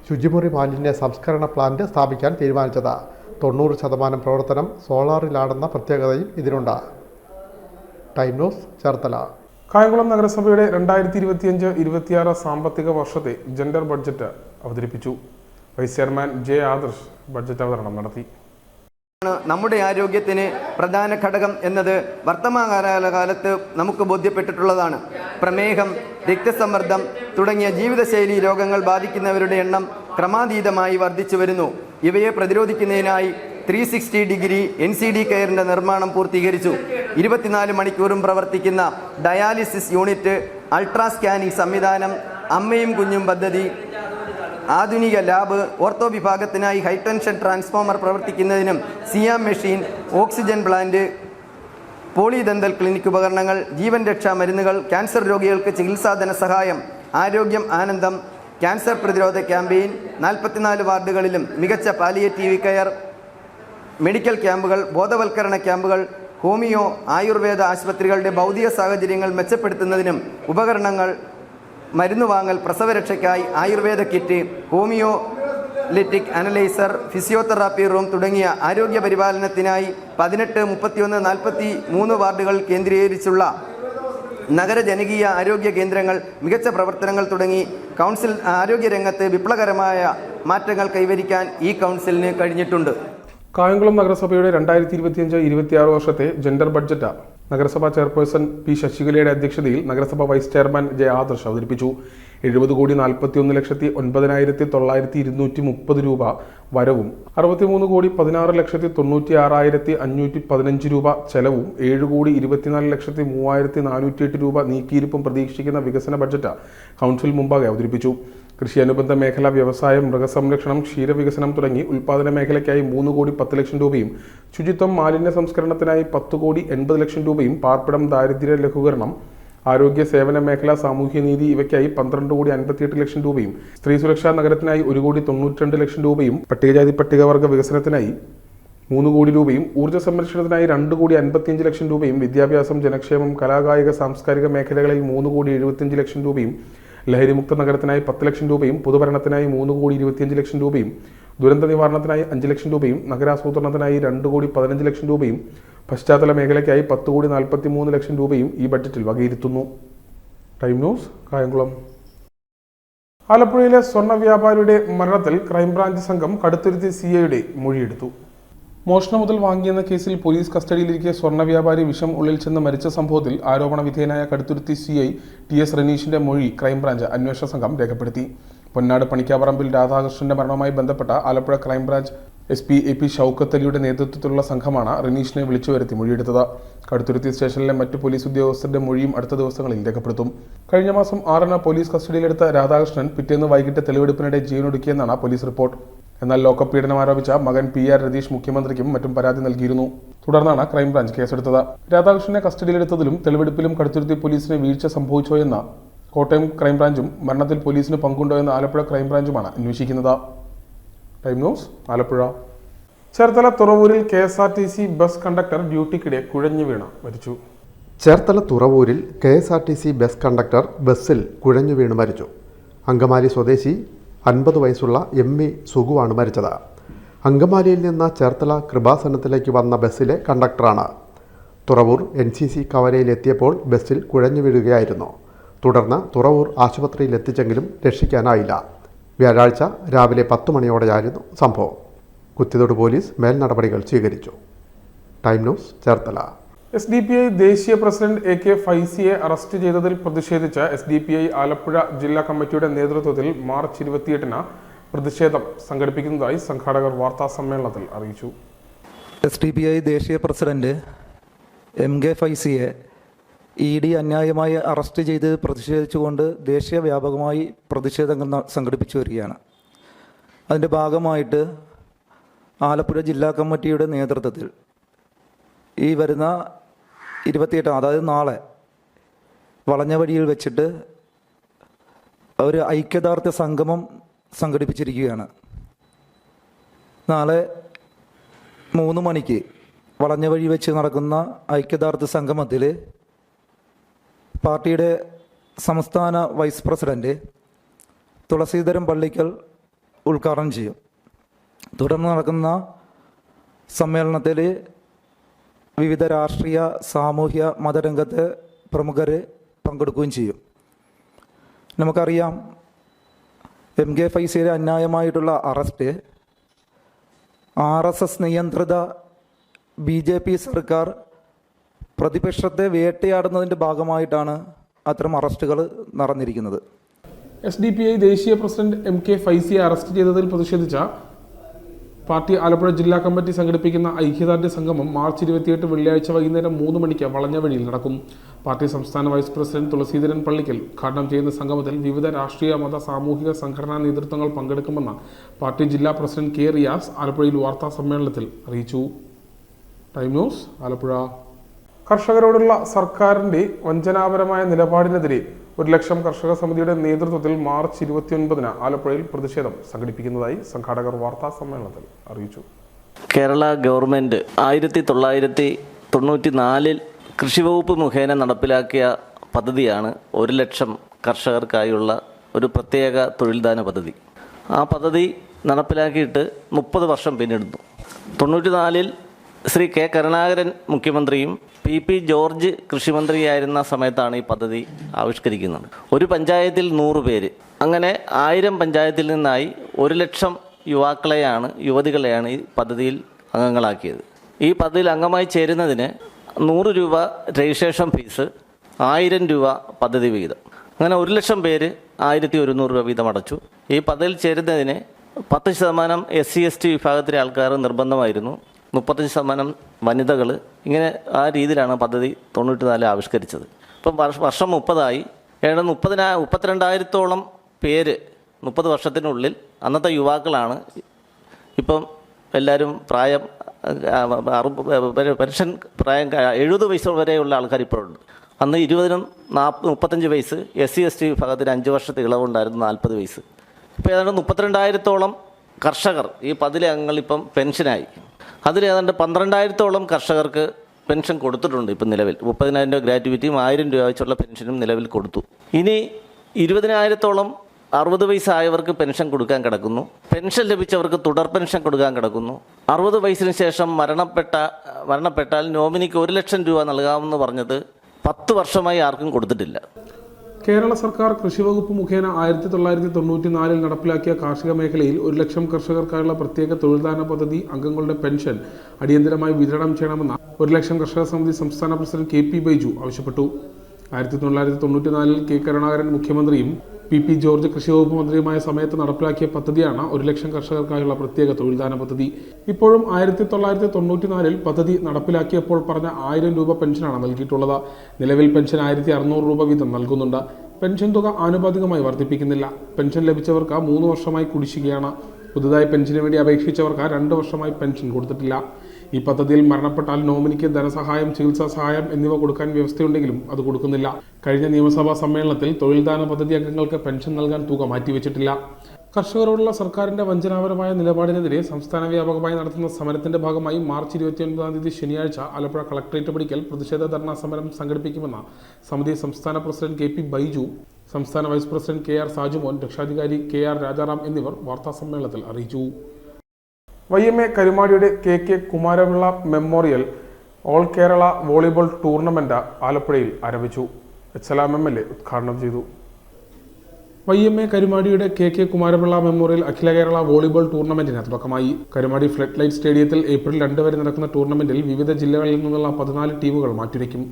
ശുചിമുറി മാലിന്യ സംസ്കരണ പ്ലാന്റ് സ്ഥാപിക്കാൻ തീരുമാനിച്ചത്. 90% പ്രവർത്തനം സോളാറിലാണെന്ന പ്രത്യേകതയും ഇതിനുണ്ട്. Time news Cherthala. കായംകുളം നഗരസഭയുടെ 2025-26 സാമ്പത്തിക വർഷത്തെ ജെൻഡർ ബഡ്ജറ്റ് അവതരിപ്പിച്ചു. Vice chairman J. Adarsh budget അവതരണം നടത്തി. നമ്മുടെ ആരോഗ്യത്തിന് പ്രധാന ഘടകം എന്നത് വർത്തമാനകാലത്ത് നമുക്ക് ബോധ്യപ്പെട്ടിട്ടുള്ളതാണ്. പ്രമേഹം, രക്തസമ്മർദ്ദം തുടങ്ങിയ ജീവിതശൈലി രോഗങ്ങൾ ബാധിക്കുന്നവരുടെ എണ്ണം ക്രമാതീതമായി വർദ്ധിച്ചു വരുന്നു. ഇവയെ പ്രതിരോധിക്കുന്നതിനായി 360 NCD കെയറിൻ്റെ നിർമ്മാണം പൂർത്തീകരിച്ചു. 24 മണിക്കൂറും പ്രവർത്തിക്കുന്ന ഡയാലിസിസ് യൂണിറ്റ്, അൾട്രാ സ്കാനിംഗ് സംവിധാനം, അമ്മയും കുഞ്ഞും പദ്ധതി, ആധുനിക ലാബ്, ഓർത്തോ വിഭാഗത്തിനായി ഹൈടെൻഷൻ ട്രാൻസ്ഫോമർ പ്രവർത്തിക്കുന്നതിനും സിയാം മെഷീൻ, ഓക്സിജൻ പ്ലാന്റ്, പോളിദന്തൽ ക്ലിനിക് ഉപകരണങ്ങൾ, ജീവൻ രക്ഷാ മരുന്നുകൾ, ക്യാൻസർ രോഗികൾക്ക് ചികിത്സാ ധനസഹായം, ആരോഗ്യം ആനന്ദം, ക്യാൻസർ പ്രതിരോധ ക്യാമ്പയിൻ, 44 വാർഡുകളിലും മികച്ച പാലിയേറ്റീവ് കെയർ, മെഡിക്കൽ ക്യാമ്പുകൾ, ബോധവൽക്കരണ ക്യാമ്പുകൾ, ഹോമിയോ, ആയുർവേദ ആശുപത്രികളുടെ ഭൗതിക സാഹചര്യങ്ങൾ മെച്ചപ്പെടുത്തുന്നതിനും ഉപകരണങ്ങൾ, മരുന്ന് വാങ്ങൽ, പ്രസവരക്ഷയ്ക്കായി ആയുർവേദ കിറ്റ്, ഹോമിയോ ലിറ്റിക് അനലൈസർ, ഫിസിയോതെറാപ്പി റൂം തുടങ്ങിയ ആരോഗ്യ പരിപാലനത്തിനായി 18, 31, 43 വാർഡുകൾ കേന്ദ്രീകരിച്ചുള്ള നഗര ജനകീയ ആരോഗ്യ കേന്ദ്രങ്ങൾ, മികച്ച പ്രവർത്തനങ്ങൾ തുടങ്ങി കൗൺസിൽ ആരോഗ്യരംഗത്ത് വിപ്ലവകരമായ മാറ്റങ്ങൾ കൈവരിക്കാൻ ഈ കൗൺസിലിന് കഴിഞ്ഞിട്ടുണ്ട്. കായംകുളം നഗരസഭയുടെ 2025-26 വർഷത്തെ ജെൻഡർ ബഡ്ജറ്റ് നഗരസഭാ ചെയർപേഴ്സൺ പി ശശികലയുടെ അധ്യക്ഷതയിൽ നഗരസഭ വൈസ് ചെയർമാൻ ജെ ആദർശ് അവതരിപ്പിച്ചു. 70,41,09,230 രൂപ വരവും 63,16,96,515 രൂപ ചെലവും 7,24,03,408 രൂപ നീക്കിയിരിപ്പും പ്രതീക്ഷിക്കുന്ന വികസന ബഡ്ജറ്റ് കൗൺസിൽ മുമ്പാകെ അവതരിപ്പിച്ചു. കൃഷി അനുബന്ധ മേഖല, വ്യവസായം, മൃഗസംരക്ഷണം, ക്ഷീരവികസനം തുടങ്ങി ഉൽപ്പാദന മേഖലയ്ക്കായി 3,10,00,000 രൂപയും, ശുചിത്വം, മാലിന്യ സംസ്കരണത്തിനായി 10,80,00,000 രൂപയും, പാർപ്പിടം, ദാരിദ്ര്യ ലഘൂകരണം, ആരോഗ്യ സേവന മേഖല, സാമൂഹ്യനീതി ഇവയ്ക്കായി 12,58,00,000 രൂപയും, സ്ത്രീ സുരക്ഷാ നഗരത്തിനായി 1,92,00,000 രൂപയും, പട്ടികജാതി പട്ടികവർഗ വികസനത്തിനായി 3 കോടി രൂപയും, ഊർജ്ജ സംരക്ഷണത്തിനായി 2,55,00,000 രൂപയും, വിദ്യാഭ്യാസം, ജനക്ഷേമം, കലാകായിക സാംസ്കാരിക മേഖലകളിൽ 3,75,00,000 രൂപയും, ലഹരിമുക്ത നഗരത്തിനായി 10,00,000 രൂപയും, പൊതുഭരണത്തിനായി 3,25,00,000 രൂപയും, ദുരന്ത നിവാരണത്തിനായി 5,00,000 രൂപയും, നഗരാസൂത്രണത്തിനായി 2,15,00,000 രൂപയും, പശ്ചാത്തല മേഖലയ്ക്കായി 10,43,00,000 രൂപയും ഈ ബഡ്ജറ്റിൽ വകയിരുത്തുന്നു. Time news, Kayamkulam. ആലപ്പുഴയിലെ സ്വർണ്ണ വ്യാപാരിയുടെ മരണത്തിൽ ക്രൈംബ്രാഞ്ച് സംഘം കടുത്തുരുത്തി സിഐയുടെ മൊഴിയെടുത്തു. മോഷണം മുതൽ വാങ്ങിയെന്ന കേസിൽ പോലീസ് കസ്റ്റഡിയിലിരിക്കെ സ്വർണ്ണ വ്യാപാരി വിഷം ഉള്ളിൽ ചെന്ന് മരിച്ച സംഭവത്തിൽ ആരോപണ വിധേയനായ കടുത്തുരുത്തി സിഐ TS റനീഷിന്റെ മൊഴി ക്രൈംബ്രാഞ്ച് അന്വേഷണ സംഘം രേഖപ്പെടുത്തി. പൊന്നാട് പണിക്കാപറമ്പിൽ രാധാകൃഷ്ണന്റെ മരണവുമായി ബന്ധപ്പെട്ട Alappuzha crime branch SP AP Shoukath അലിയുടെ നേതൃത്വത്തിലുള്ള സംഘമാണ് റനീഷിനെ വിളിച്ചു വരുത്തി മൊഴിയെടുത്തത്. കടുത്തുരുത്തി സ്റ്റേഷനിലെ മറ്റ് പോലീസ് ഉദ്യോഗസ്ഥരുടെ മൊഴിയും അടുത്ത ദിവസങ്ങളിൽ രേഖപ്പെടുത്തും. കഴിഞ്ഞ മാസം 6-ന് പോലീസ് കസ്റ്റഡിയിലെടുത്ത രാധാകൃഷ്ണൻ പിറ്റേന്ന് വൈകിട്ട് തെളിവെടുപ്പിനിടെ ജീവനൊടുക്കിയെന്നാണ് പോലീസ് റിപ്പോർട്ട്. എന്നാൽ ലോക്കപ്പ് പീഡനം ആരോപിച്ച മകൻ PR രതീഷ് മുഖ്യമന്ത്രിക്കും മറ്റും പരാതി നൽകിയിരുന്നു. തുടർന്നാണ് ക്രൈംബ്രാഞ്ച് കേസെടുത്തത്. രാധാകൃഷ്ണനെ കസ്റ്റഡിയിലെടുത്തതിലും തെളിവെടുപ്പിലും കടുത്തുരുത്തി പോലീസിന് വീഴ്ച സംഭവിച്ചോയെന്ന കോട്ടയം ക്രൈംബ്രാഞ്ചും മരണത്തിൽ പോലീസിന് പങ്കുണ്ടോ എന്ന് ആലപ്പുഴ ക്രൈംബ്രാഞ്ചുമാണ് അന്വേഷിക്കുന്നത്. Time news, Alappuzha. ചേർത്തല തുറവൂരിൽ KSRTC ബസ് കണ്ടക്ടർ ഡ്യൂട്ടിക്കിടെ കുഴഞ്ഞു വീണ് മരിച്ചു. ചേർത്തല തുറവൂരിൽ KSRTC ബസ് കണ്ടക്ടർ ബസ്സിൽ കുഴഞ്ഞു വീണ് മരിച്ചു. അങ്കമാലി സ്വദേശി 50 വയസ്സുള്ള MV സുഗുവാണ് മരിച്ചത്. അങ്കമാലിയിൽ നിന്ന് ചേർത്തല കൃപാസനത്തിലേക്ക് വന്ന ബസ്സിലെ കണ്ടക്ടറാണ്. തുറവൂർ NCC കവലയിലെത്തിയപ്പോൾ ബസ്സിൽ കുഴഞ്ഞു വീഴുകയായിരുന്നു. തുടർന്ന് തുറവൂർ ആശുപത്രിയിൽ എത്തിച്ചെങ്കിലും രക്ഷിക്കാനായില്ല. വ്യാഴാഴ്ച രാവിലെ 10 മണിയോടെയായിരുന്നു സംഭവം. കുത്തിത്തോട് പോലീസ് മേൽനടപടികൾ സ്വീകരിച്ചു. Time news, Cherthala. SDPI ദേശീയ പ്രസിഡന്റ് AK ഫൈസിയെ അറസ്റ്റ് ചെയ്തതിൽ പ്രതിഷേധിച്ച് SDPI ആലപ്പുഴ ജില്ലാ കമ്മിറ്റിയുടെ നേതൃത്വത്തിൽ മാർച്ച് 28-ന് പ്രതിഷേധം സംഘടിപ്പിക്കുന്നതായി സംഘാടകർ വാർത്താ സമ്മേളനത്തിൽ അറിയിച്ചു. SDPI ദേശീയ പ്രസിഡന്റ് MK ഫൈസിയെ ED അന്യായമായി അറസ്റ്റ് ചെയ്ത് പ്രതിഷേധിച്ചുകൊണ്ട് ദേശീയ വ്യാപകമായി പ്രതിഷേധങ്ങൾ സംഘടിപ്പിച്ചു വരികയാണ്. അതിൻ്റെ ഭാഗമായിട്ട് ആലപ്പുഴ ജില്ലാ കമ്മിറ്റിയുടെ നേതൃത്വത്തിൽ ഈ വരുന്ന 28, അതായത് നാളെ വളഞ്ഞ വഴിയിൽ വെച്ചിട്ട് ഒരു ഐക്യദാർഢ്യ സംഗമം സംഘടിപ്പിച്ചിരിക്കുകയാണ്. നാളെ 3 മണിക്ക് വളഞ്ഞ വഴി വെച്ച് നടക്കുന്ന ഐക്യദാർഢ്യ സംഗമത്തിൽ പാർട്ടിയുടെ സംസ്ഥാന വൈസ് പ്രസിഡന്റ് തുളസീധരൻ പള്ളിക്കൽ ഉദ്ഘാടനം ചെയ്യും. തുടർന്ന് നടക്കുന്ന സമ്മേളനത്തിൽ വിവിധ രാഷ്ട്രീയ, സാമൂഹ്യ, മതരംഗത്തെ പ്രമുഖർ പങ്കെടുക്കുകയും ചെയ്യും. നമുക്കറിയാം, MK ഫൈസിയുടെ അന്യായമായിട്ടുള്ള അറസ്റ്റ് RSS നിയന്ത്രിത BJP സർക്കാർ പ്രതിപക്ഷത്തെ വേട്ടയാടുന്നതിൻ്റെ ഭാഗമായിട്ടാണ് അത്തരം അറസ്റ്റുകൾ നടന്നിരിക്കുന്നത്. SDPI ദേശീയ പ്രസിഡന്റ് MK ഫൈസിയെ അറസ്റ്റ് ചെയ്തതിൽ പ്രതിഷേധിച്ച പാർട്ടി ആലപ്പുഴ ജില്ലാ കമ്മിറ്റി സംഘടിപ്പിക്കുന്ന ഐക്യദാർഢ്യ സംഗമം മാർച്ച് 28 വെള്ളിയാഴ്ച വൈകുന്നേരം 3 മണിക്ക് വളഞ്ഞ വഴിയിൽ നടക്കും. പാർട്ടി സംസ്ഥാന വൈസ് പ്രസിഡന്റ് തുളസീധരൻ പള്ളിക്കൽ ഉദ്ഘാടനം ചെയ്യുന്ന സംഗമത്തിൽ വിവിധ രാഷ്ട്രീയ മത സാമൂഹിക സംഘടനാ നേതൃത്വങ്ങൾ പങ്കെടുക്കുമെന്ന് പാർട്ടി ജില്ലാ പ്രസിഡന്റ് കെ റിയാസ് ആലപ്പുഴയിൽ വാർത്താ സമ്മേളനത്തിൽ അറിയിച്ചു. Time news Alappuzha. കർഷകരോടുള്ള സർക്കാരിന്റെ വഞ്ചനാപരമായ നിലപാടിനെതിരെ 1 ലക്ഷം കർഷക സമിതിയുടെ നേതൃത്വത്തിൽ മാർച്ച് 29-ന് ആലപ്പുഴയിൽ പ്രതിഷേധം സംഘടിപ്പിക്കുന്നതായി സംഘാടകർ വാർത്താ സമ്മേളനത്തിൽ അറിയിച്ചു. കേരള ഗവൺമെൻറ് 1994 കൃഷിവകുപ്പ് മുഖേന നടപ്പിലാക്കിയ പദ്ധതിയാണ് 1 ലക്ഷം കർഷകർക്കായുള്ള ഒരു പ്രത്യേക തൊഴിൽദാന പദ്ധതി. ആ പദ്ധതി നടപ്പിലാക്കിയിട്ട് 30 വർഷം പിന്നിടുന്നു. 94-ൽ ശ്രീ കെ കരുണാകരൻ മുഖ്യമന്ത്രിയും പി ജോർജ് കൃഷിമന്ത്രിയായിരുന്ന സമയത്താണ് ഈ പദ്ധതി ആവിഷ്കരിക്കുന്നത്. ഒരു പഞ്ചായത്തിൽ 100 പേര്, അങ്ങനെ 1000 പഞ്ചായത്തിൽ നിന്നായി 1 ലക്ഷം യുവതികളെയാണ് ഈ പദ്ധതിയിൽ അംഗങ്ങളാക്കിയത്. ഈ പദ്ധതിയിൽ അംഗമായി ചേരുന്നതിന് 100 രൂപ രജിസ്ട്രേഷൻ ഫീസ്, 1000 രൂപ പദ്ധതി വിഹിതം, അങ്ങനെ 1 ലക്ഷം പേര് 1100 രൂപ വീതം അടച്ചു. ഈ പദ്ധതിയിൽ ചേരുന്നതിന് 10% SC/ST വിഭാഗത്തിലെ ആൾക്കാർ നിർബന്ധമായിരുന്നു, 35% വനിതകൾ. ഇങ്ങനെ ആ രീതിയിലാണ് പദ്ധതി 94 ആവിഷ്കരിച്ചത്. ഇപ്പം വർഷം 30ആയി. ഏതാണ്ട് 32,000-ഓളം പേര് 30 വർഷത്തിനുള്ളിൽ അന്നത്തെ യുവാക്കളാണ്. ഇപ്പം എല്ലാവരും പ്രായം പെൻഷൻ പ്രായം 70 വയസ്സ് വരെയുള്ള ആൾക്കാർ ഇപ്പോഴുണ്ട്. അന്ന് 20-നും 35 വയസ്സ്, SC/ST വിഭാഗത്തിന് 5 വർഷത്തെ ഇളവുണ്ടായിരുന്നു, 40 വയസ്സ്. ഇപ്പോൾ ഏതാണ്ട് 32,000-ഓളം കർഷകർ ഈ പദ്ധതി അംഗങ്ങൾ ഇപ്പം പെൻഷനായി. അതിൽ ഏതാണ്ട് 12,000-ഓളം കർഷകർക്ക് പെൻഷൻ കൊടുത്തിട്ടുണ്ട്. ഇപ്പം നിലവിൽ 30,000 രൂപ ഗ്രാറ്റുവിറ്റിയും 1000 രൂപ വെച്ചുള്ള പെൻഷനും നിലവിൽ കൊടുത്തു. ഇനി 20,000-ഓളം 60 വയസ്സായവർക്ക് പെൻഷൻ കൊടുക്കാൻ കിടക്കുന്നു. പെൻഷൻ ലഭിച്ചവർക്ക് തുടർ പെൻഷൻ കൊടുക്കാൻ കിടക്കുന്നു. 60 വയസ്സിന് ശേഷം മരണപ്പെട്ടാൽ നോമിനിക്ക് 1 ലക്ഷം രൂപ നൽകാമെന്ന് പറഞ്ഞത് 10 വർഷമായി ആർക്കും കൊടുത്തിട്ടില്ല. കേരള സർക്കാർ കൃഷിവകുപ്പ് മുഖേന 1994-ൽ നടപ്പിലാക്കിയ കാർഷിക മേഖലയിൽ 1 ലക്ഷം കർഷകർക്കായുള്ള പ്രത്യേക തൊഴിൽദാന പദ്ധതി അംഗങ്ങളുടെ പെൻഷൻ അടിയന്തരമായി വിതരണം ചെയ്യണമെന്ന് 1 ലക്ഷം കർഷക സമിതി സംസ്ഥാന പ്രസിഡന്റ് KP ബൈജു ആവശ്യപ്പെട്ടു. 1994-ൽ കെ കരുണാകരൻ മുഖ്യമന്ത്രിയും പി ജോർജ് കൃഷിവകുപ്പ് മന്ത്രിയുമായ സമയത്ത് നടപ്പിലാക്കിയ പദ്ധതിയാണ് 1 ലക്ഷം കർഷകർക്കായുള്ള പ്രത്യേക തൊഴിൽദാന പദ്ധതി. ഇപ്പോഴും 1994-ൽ പദ്ധതി നടപ്പിലാക്കിയപ്പോൾ പറഞ്ഞ 1000 രൂപ പെൻഷനാണ് നൽകിയിട്ടുള്ളത്. നിലവിൽ പെൻഷൻ 1600 രൂപ വീതം നൽകുന്നുണ്ട്. പെൻഷൻ തുക ആനുപാതികമായി വർദ്ധിപ്പിക്കുന്നില്ല. പെൻഷൻ ലഭിച്ചവർക്ക് 3 വർഷമായി കുടിശ്ശികയാണ്. പുതുതായി പെൻഷന് വേണ്ടി അപേക്ഷിച്ചവർക്ക് 2 വർഷമായി പെൻഷൻ കൊടുത്തിട്ടില്ല. ഈ പദ്ധതിയിൽ മരണപ്പെട്ടാൽ നോമിനിക്ക് ധനസഹായം, ചികിത്സാ സഹായം എന്നിവ കൊടുക്കാൻ വ്യവസ്ഥയുണ്ടെങ്കിലും അത് കൊടുക്കുന്നില്ല. കഴിഞ്ഞ നിയമസഭാ സമ്മേളനത്തിൽ തൊഴിൽദാന പദ്ധതി അംഗങ്ങൾക്ക് പെൻഷൻ നൽകാൻ തുക മാറ്റിവെച്ചിട്ടില്ല. കർഷകരോടുള്ള സർക്കാരിന്റെ വഞ്ചനാപരമായ നിലപാടിനെതിരെ സംസ്ഥാന വ്യാപകമായി നടത്തുന്ന സമരത്തിന്റെ ഭാഗമായി മാർച്ച് 29-ാം തീയതി ശനിയാഴ്ച ആലപ്പുഴ കളക്ടറേറ്റ് പടിക്കൽ പ്രതിഷേധ ധർണാ സമരം സംഘടിപ്പിക്കുമെന്ന് സമിതി സംസ്ഥാന പ്രസിഡന്റ് KP ബൈജു, സംസ്ഥാന വൈസ് പ്രസിഡന്റ് KR സാജുമോൻ, രക്ഷാധികാരി KR രാജാറാം എന്നിവർ വാർത്താസമ്മേളനത്തിൽ അറിയിച്ചു. YMA കരുമാടിയുടെ KK Kumara Pillai memorial all Kerala volleyball tournament ആലപ്പുഴയിൽ ആരംഭിച്ചു. HLM MLA ഉദ്ഘാടനം ചെയ്തു. YMA കരുമാടിയുടെ KK കുമാരപിള്ള മെമ്മോറിയൽ അഖില കേരള വോളിബോൾ ടൂർണമെന്റിന് തുടക്കമായി. കരുമാടി ഫ്ലഡ് ലൈറ്റ് സ്റ്റേഡിയത്തിൽ ഏപ്രിൽ 2 വരെ നടക്കുന്ന ടൂർണമെന്റിൽ വിവിധ ജില്ലകളിൽ നിന്നുള്ള 14 ടീമുകൾ മാറ്റുരയ്ക്കും.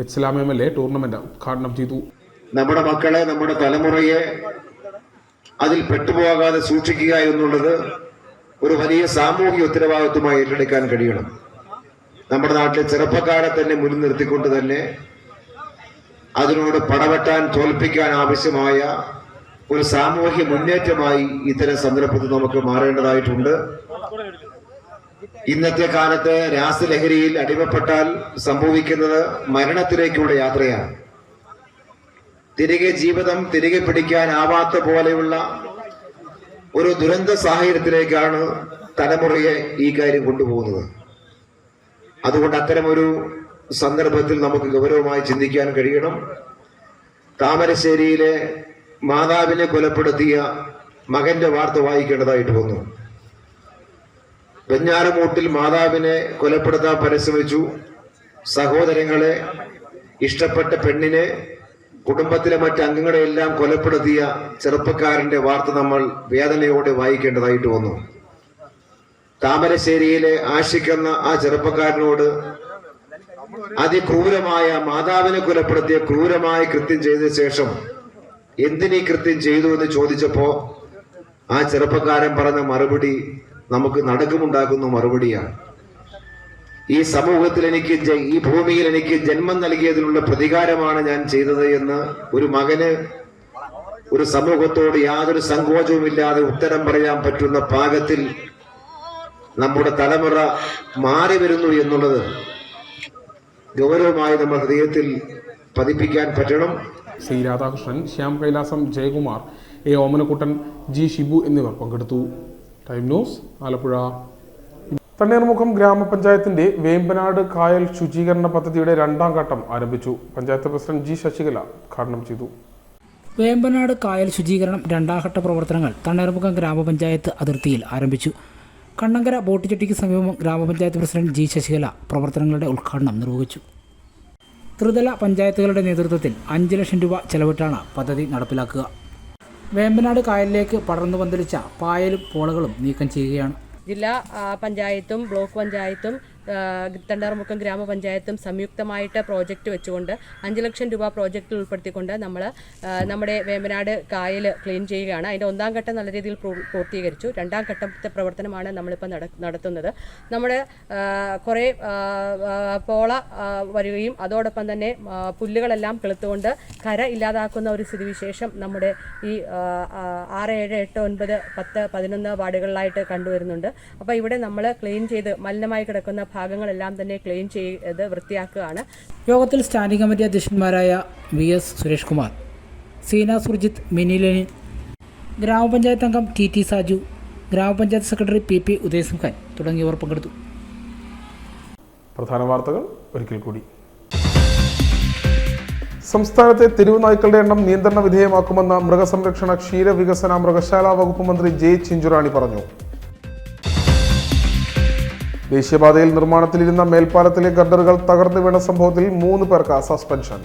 HLM MLA ടൂർണമെന്റ് ഉദ്ഘാടനം ചെയ്തു. നമ്മുടെ മക്കളെ, നമ്മുടെ തലമുറയെ അതിൽ പെട്ടുപോകാതെ സൂക്ഷിക്കുക എന്നുള്ളത് ഒരു വലിയ സാമൂഹിക ഉത്തരവാദിത്വമായി ഏറ്റെടുക്കാൻ കഴിയണം. നമ്മുടെ നാട്ടിലെ ചെറുപ്പക്കാരെ തന്നെ മുന്നിൽ നിർത്തിക്കൊണ്ട് തന്നെ അതിനോട് പടവെട്ടാൻ, തോൽപ്പിക്കാൻ ആവശ്യമായ ഒരു സാമൂഹ്യ മുന്നേറ്റമായി ഇത്തരം സന്ദർഭത്തിൽ നമുക്ക് മാറേണ്ടതായിട്ടുണ്ട്. ഇന്നത്തെ കാലത്ത് രാസലഹരിയിൽ അടിമപ്പെട്ടാൽ സംഭവിക്കുന്നത് മരണത്തിലേക്കുള്ള യാത്രയാണ്. ജീവിതം തിരികെ പിടിക്കാനാവാത്ത പോലെയുള്ള ഒരു ദുരന്ത സാഹചര്യത്തിലേക്കാണ് തലമുറയെ ഈ കാര്യം കൊണ്ടുപോകുന്നത്. അതുകൊണ്ട് അത്തരമൊരു സന്ദർഭത്തിൽ നമുക്ക് ഗൗരവമായി ചിന്തിക്കാൻ കഴിയണം. താമരശ്ശേരിയിലെ മാതാവിനെ കൊലപ്പെടുത്തിയ മകന്റെ വാർത്ത വായിക്കേണ്ടതായിട്ട് വന്നു. വെഞ്ഞാറമൂട്ടിൽ മാതാവിനെ കൊലപ്പെടുത്താൻ പരിശ്രമിച്ചു. സഹോദരങ്ങളെ, ഇഷ്ടപ്പെട്ട പെണ്ണിനെ, കുടുംബത്തിലെ മറ്റംഗങ്ങളെയെല്ലാം കൊലപ്പെടുത്തിയ ചെറുപ്പക്കാരന്റെ വാർത്ത നമ്മൾ വേദനയോടെ വായിക്കേണ്ടതായിട്ട് വന്നു. താമരശ്ശേരിയിലെ ആഷിക്കുന്ന ആ ചെറുപ്പക്കാരനോട് അതിക്രൂരമായ, മാതാവിനെ കൊലപ്പെടുത്തിയ ക്രൂരമായ കൃത്യം ചെയ്ത ശേഷം എന്തിനീ കൃത്യം ചെയ്തു എന്ന് ചോദിച്ചപ്പോ ആ ചെറുപ്പക്കാരൻ പറഞ്ഞ മറുപടി നമുക്ക് നടുക്കമുണ്ടാക്കുന്ന മറുപടിയാണ്. ഈ സമൂഹത്തിൽ എനിക്ക് ഈ ഭൂമിയിൽ എനിക്ക് ജന്മം നൽകിയതിനുള്ള പ്രതികാരമാണ് ഞാൻ ചെയ്തത് എന്ന് ഒരു മകന് ഒരു സമൂഹത്തോട് യാതൊരു സങ്കോചവുമില്ലാതെ ഉത്തരം പറയാൻ പറ്റുന്ന പാകത്തിൽ നമ്മുടെ തലമുറ മാറി വരുന്നു എന്നുള്ളത് ഗൗരവമായി നമ്മുടെ ഹൃദയത്തിൽ പതിപ്പിക്കാൻ പറ്റണം. C Radhakrishnan, Shyam Kailasam, Jayakumar, A Omanakuttan, G Shibu എന്നിവർ പങ്കെടുത്തു. Time news, Alappuzha. തണ്ണീർമുക്കം ഗ്രാമപഞ്ചായത്തിന്റെ വേമ്പനാട് കായൽ ശുചീകരണ പദ്ധതിയുടെ 2ാം ഘട്ടം ആരംഭിച്ചു. പഞ്ചായത്ത് പ്രസിഡന്റ് ജി ശശികല ഉദ്ഘാടനം ചെയ്തു. വേമ്പനാട് കായൽ ശുചീകരണം 2ാം ഘട്ട പ്രവർത്തനങ്ങൾ തണ്ണീർമുക്കം ഗ്രാമപഞ്ചായത്ത് അതിർത്തിയിൽ ആരംഭിച്ചു. കണ്ണങ്കര ബോട്ട് ജെട്ടിക്ക് സമീപം ഗ്രാമപഞ്ചായത്ത് പ്രസിഡന്റ് ജി ശശികല പ്രവർത്തനങ്ങളുടെ ഉദ്ഘാടനം നിർവഹിച്ചു. ത്രിതല പഞ്ചായത്തുകളുടെ നേതൃത്വത്തിൽ 5 ലക്ഷം രൂപ ചെലവിട്ടാണ് പദ്ധതി നടപ്പിലാക്കുക. വേമ്പനാട് കായലിലേക്ക് പടർന്നു പന്തലിച്ച പായലും പോളകളും നീക്കം ചെയ്യുകയാണ്. ജില്ലാ പഞ്ചായത്തും ബ്ലോക്ക് പഞ്ചായത്തും തണ്ണീർമുക്കം ഗ്രാമപഞ്ചായത്തും സംയുക്തമായിട്ട് പ്രോജക്റ്റ് വെച്ചുകൊണ്ട് 5 ലക്ഷം രൂപ പ്രോജക്റ്റിൽ ഉൾപ്പെടുത്തിക്കൊണ്ട് നമ്മൾ നമ്മുടെ വേമ്പനാട് കായൽ ക്ലീൻ ചെയ്യുകയാണ്. അതിൻ്റെ 1ാം ഘട്ടം നല്ല രീതിയിൽ പൂർത്തീകരിച്ചു. 2ാം ഘട്ടത്തെ പ്രവർത്തനമാണ് നമ്മളിപ്പോൾ നടത്തുന്നത്. നമ്മുടെ കുറേ പോള വരികയും അതോടൊപ്പം തന്നെ പുല്ലുകളെല്ലാം കിളുത്തുകൊണ്ട് കര ഇല്ലാതാക്കുന്ന ഒരു സ്ഥിതിവിശേഷം നമ്മുടെ ഈ 6, 7, 8, 9, 10, 11 വാർഡുകളിലായിട്ട് കണ്ടുവരുന്നുണ്ട്. അപ്പോൾ ഇവിടെ നമ്മൾ ക്ലീൻ ചെയ്ത് മലിനമായി കിടക്കുന്ന ഭാഗങ്ങളെല്ലാം തന്നെ ക്ലീൻ ചെയ്ത് വൃത്തിയാക്കുകയാണ്. യോഗത്തിൽ സ്റ്റാൻഡിംഗ് കമ്മിറ്റി അധ്യക്ഷന്മാരായ VS സുരേഷ് കുമാർ, സീന സുർജിത്ത്, മിനി ലെനിൻ, ഗ്രാമപഞ്ചായത്ത് അംഗം TT സാജു, ഗ്രാമപഞ്ചായത്ത് സെക്രട്ടറി PP ഉദയസിംഹൻ തുടങ്ങിയവർ പങ്കെടുത്തു. പ്രധാന വാർത്തകൾ ഒരിക്കൽ കൂടി. സംസ്ഥാനത്തെ തെരുവ് നായ്ക്കളുടെ എണ്ണം നിയന്ത്രണ വിധേയമാക്കുമെന്ന് മൃഗസംരക്ഷണ, ക്ഷീരവികസന, മൃഗശാല വകുപ്പ് മന്ത്രി ജെ ചിഞ്ചുറാണി പറഞ്ഞു. ദേശീയപാതയിൽ നിർമ്മാണത്തിലിരുന്ന മേൽപ്പാലത്തിലെ ഗർഡറുകൾ തകർന്നു വീണ സംഭവത്തിൽ 3 പേർക്ക് സസ്പെൻഷൻ.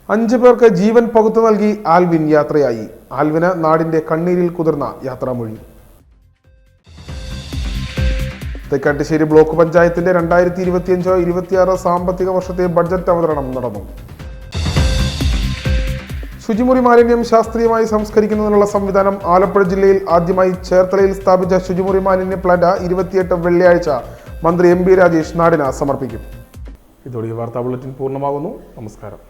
5 പേർക്ക് ജീവൻ പകുത്തു നൽകി ആൽവിൻ യാത്രയായി. ആൽവിന് നാടിന്റെ കണ്ണീരിൽ കുതിർന്ന യാത്രാമൊഴി. തെക്കാട്ടുശ്ശേരി ബ്ലോക്ക് പഞ്ചായത്തിന്റെ 2025-26 സാമ്പത്തിക വർഷത്തെ ബഡ്ജറ്റ് അവതരണം നടന്നു. ശുചിമുറി മാലിന്യം ശാസ്ത്രീയമായി സംസ്കരിക്കുന്നതിനുള്ള സംവിധാനം ആലപ്പുഴ ജില്ലയിൽ ആദ്യമായി ചേർത്തലയിൽ സ്ഥാപിച്ച ശുചിമുറി മാലിന്യ പ്ലാന്റ് 28 വെള്ളിയാഴ്ച മന്ത്രി MB രാജേഷ് നാടിന് സമർപ്പിക്കും. ഇതോടെ വാർത്താ ബുള്ളറ്റിൻ പൂർണ്ണമാകുന്നു. നമസ്കാരം.